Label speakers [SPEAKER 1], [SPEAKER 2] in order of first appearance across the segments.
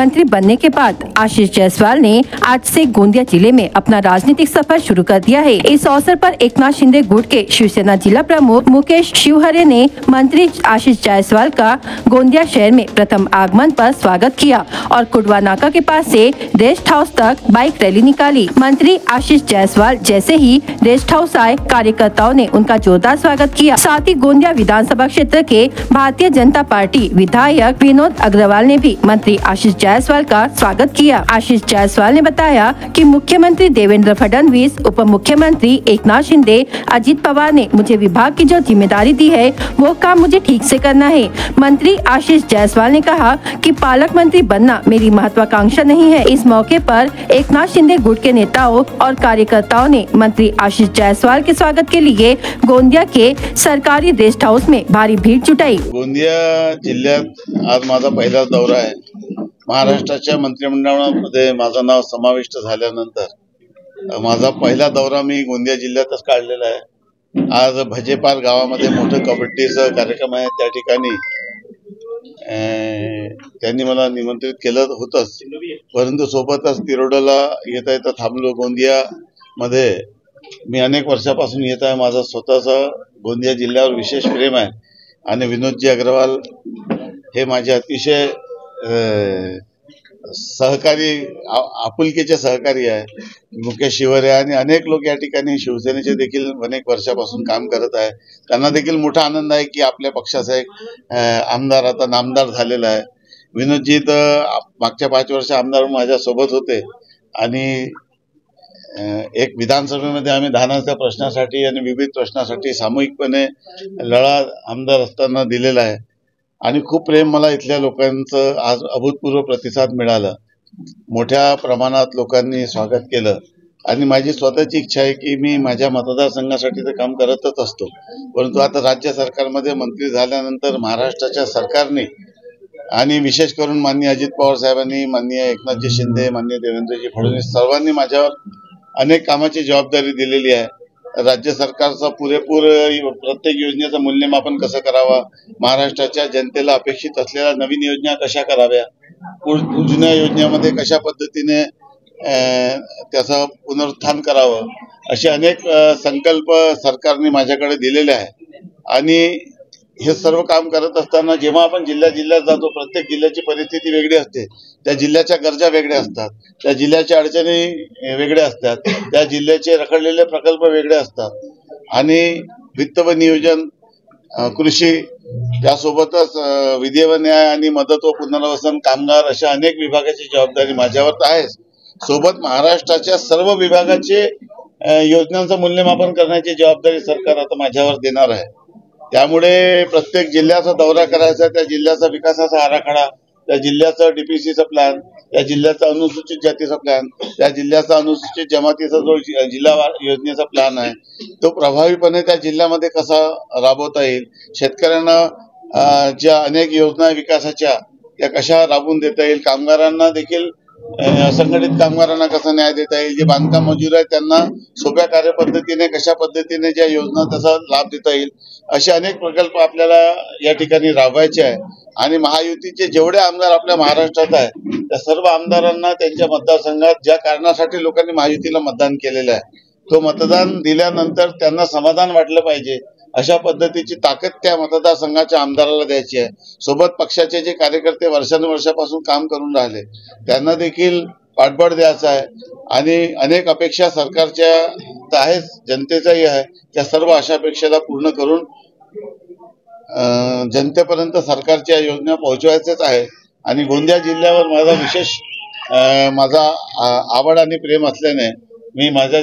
[SPEAKER 1] मंत्री बनने के बाद आशीष जायसवाल ने आज से गोंदिया जिले में अपना राजनीतिक सफर शुरू कर दिया है। इस अवसर पर एकनाथ शिंदे गुट के शिवसेना जिला प्रमुख मुकेश शिवहरे ने मंत्री आशीष जायसवाल का गोंदिया शहर में प्रथम आगमन पर स्वागत किया और कुडवा नाका के पास से रेस्ट हाउस तक बाइक रैली निकाली। मंत्री आशीष जायसवाल जैसे ही रेस्ट हाउस आए, कार्यकर्ताओं ने उनका जोरदार स्वागत किया। साथ ही गोंदिया विधानसभा क्षेत्र के भारतीय जनता पार्टी विधायक विनोद अग्रवाल ने भी मंत्री आशीष जायसवाल का स्वागत किया। आशीष जायसवाल ने बताया कि मुख्यमंत्री देवेंद्र फडणवीस, उप मुख्यमंत्री एकनाथ शिंदे, अजित पवार ने मुझे विभाग की जो जिम्मेदारी दी है वो काम मुझे ठीक से करना है। मंत्री आशीष जायसवाल ने कहा कि पालक मंत्री बनना मेरी महत्वाकांक्षा नहीं है। इस मौके पर एकनाथ शिंदे गुट के नेताओं और कार्यकर्ताओं ने मंत्री आशीष जायसवाल के स्वागत के लिए गोंदिया के सरकारी रेस्ट हाउस में भारी भीड़ जुटाई।
[SPEAKER 2] गोंदिया जिल्ह्यात आज माझा पहिला दौरा आहे। महाराष्ट्राच्या मंत्रिमंडळामध्ये माझं नाव समाविष्ट झाल्यानंतर माझा पहिला दौरा मी गोंदिया जिल्ह्यातच काढलेला आहे। आज भजेपार गावामध्ये मोठं कबड्डीचा कार्यक्रम आहे। त्या ठिकाणी त्यांनी मला निमंत्रित केलं होतंच, परंतु सोबतच तिरोडाला येता येता थांबलो। गोंदिया मध्ये मी अनेक वर्षापासून येत आहे। माझा स्वतःचा गोंदिया जिल्ह्यावर विशेष प्रेम आहे आणि विनोदजी अग्रवाल हे माझे अतिशय सहकारी, आपुलकीचे सहकारी आहे। मुकेश शिवहरे आणि अनेक लोक या ठिकाणी शिवसेनेचे देखील अनेक वर्षापासून काम करत आहे। त्यांना देखील मोठा आनंद आहे की आपल्या पक्षाचा एक आमदार आता नामदार झालेला आहे। विनोदजी तर मागच्या 5 वर्ष आमदार माझ्या सोबत होते आणि एक विधानसभेमध्ये आम्ही धानाच्या प्रश्नासाठी आणि विविध प्रश्नासाठी सामूहिकपणे लढा आमदार असताना दिलेला आहे आणि खूप प्रेम मला इथल्या लोकांचं आज अभूतपूर्व प्रतिसाद मिळाला। मोठ्या प्रमाणात लोकांनी स्वागत केलं आणि माझी स्वतःची इच्छा आहे की मी माझ्या मतदारसंघासाठी तर काम करतच असतो, परंतु आता राज्य सरकारमध्ये मंत्री झाल्यानंतर महाराष्ट्राच्या सरकारने आणि विशेष करून माननीय अजित पवार साहेबांनी, माननीय एकनाथजी शिंदे, माननीय देवेंद्रजी फडणवीस सर्वांनी माझ्यावर अनेक कामाची जबाबदारी दिलेली आहे। राज्य सरकारचा पुरेपूर प्रत्येक योजनेचं मूल्यमापन कसं करावा, महाराष्ट्राच्या जनतेला अपेक्षित असलेल्या नवीन योजना कशा कराव्या, जुन्या योजनेमध्ये कशा पद्धतीने त्याचं पुनरुत्थान करावं, असे अनेक संकल्प सरकारने माझ्याकडे दिलेले आहे। आणि हे सर्व काम करत असताना जेव्हा आपण जिल्ह्यात जातो, प्रत्येक जिल्ह्याची परिस्थिती वेगळी असते, त्या जिल्ह्याच्या गरजा वेगळ्या असतात, त्या जिल्ह्याच्या अडचणी वेगळ्या असतात, त्या जिल्ह्याचे रखडलेले प्रकल्प वेगळे असतात आणि वित्त व नियोजन, कृषी, त्यासोबतच विधी व न्याय आणि मदत व पुनर्वसन, कामगार अशा अनेक विभागाची जबाबदारी माझ्यावर आहे। सोबत महाराष्ट्राच्या सर्व विभागाचे योजनांचं मूल्यमापन करण्याची जबाबदारी सरकार आता माझ्यावर देणार आहे। त्यामुळे प्रत्येक जिल्ह्याचा दौरा करायचा, त्या जिल्ह्याचा विकासाचा आराखडा, त्या जिल्ह्याचा डीपीसीचा प्लॅन, त्या जिल्ह्याचा अनुसूचित जातीचा प्लॅन, त्या जिल्ह्याचा अनुसूचित जमातीचा जो जिल्हा योजनेचा प्लॅन आहे तो प्रभावीपणे त्या जिल्ह्यामध्ये कसा राबवता येईल, शेतकऱ्यांना ज्या अनेक योजना विकासाच्या त्या कशा राबवून देता येईल, कामगारांना देखील असंघटित कामगारांना कसा न्याय देता येईल, जे बांधकाम मजूर आहेत त्यांना सोप्या कार्यपद्धतीने कशा पद्धतीने ज्या योजना त्याचा लाभ देता येईल, असे अनेक प्रकल्प आपल्याला या ठिकाणी राबवायचे आहे। आणि महायुतीचे जेवढे आमदार आपल्या महाराष्ट्रात आहेत त्या सर्व आमदारांना त्यांच्या मतदारसंघात ज्या कारणासाठी लोकांनी महायुतीला मतदान केलेलं आहे तो मतदान दिल्यानंतर त्यांना समाधान वाटलं पाहिजे, अशा पद्धतीची ताकद त्या मतदारसंघाच्या आमदाराला द्यायची आहे। सोबत पक्षाचे जे कार्यकर्ते वर्षानुवर्षापासून काम करून राहिले त्यांना देखील पाठबळ द्यायचं आहे आणि अनेक अपेक्षा सरकारच्या तर आहेच, जनतेचाही आहे, त्या सर्व अशा अपेक्षेला पूर्ण करून जनतेपर्यंत सरकारच्या योजना पोहोचवायचेच आहे। आणि गोंदिया जिल्ह्यावर माझा विशेष आवड आणि प्रेम असल्याने मी माझ्या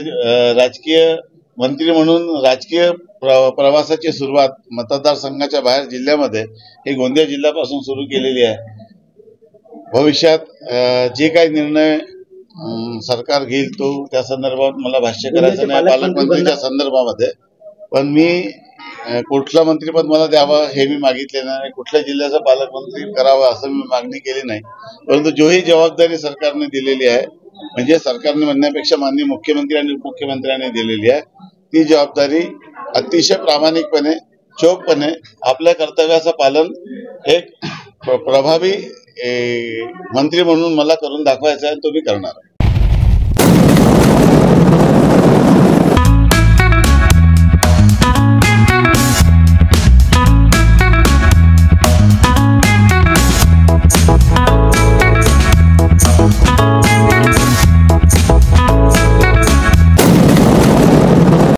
[SPEAKER 2] राजकीय मंत्री म्हणून राजकीय प्रवासाची सुरुवात मतदारसंघाच्या बाहेर जिल्ह्यामध्ये हे गोंदिया जिल्ह्यापासून सुरू केलेली आहे। भविष्यात जे काही निर्णय सरकार घेईल तो त्या संदर्भात मला भाष्य करायचं नाही पालकमंत्रीच्या संदर्भामध्ये, पण मी कुठलं मंत्रीपद मला द्यावं हे मी मागितले नाही, कुठल्या जिल्ह्याचा पालकमंत्री करावा असं मी मागणी केली नाही, परंतु जोही जबाबदारी सरकारने दिलेली आहे, म्हणजे सरकारने म्हणण्यापेक्षा माननीय मुख्यमंत्री आणि उपमुख्यमंत्र्यांनी दिलेली आहे, ती जबाबदारी अतिशय प्रामाणिकपणे, चोखपणे आपल्या कर्तव्याचं पालन एक प्रभावी मंत्री म्हणून मला करून दाखवायचा आहे, तो मी करणार आहे.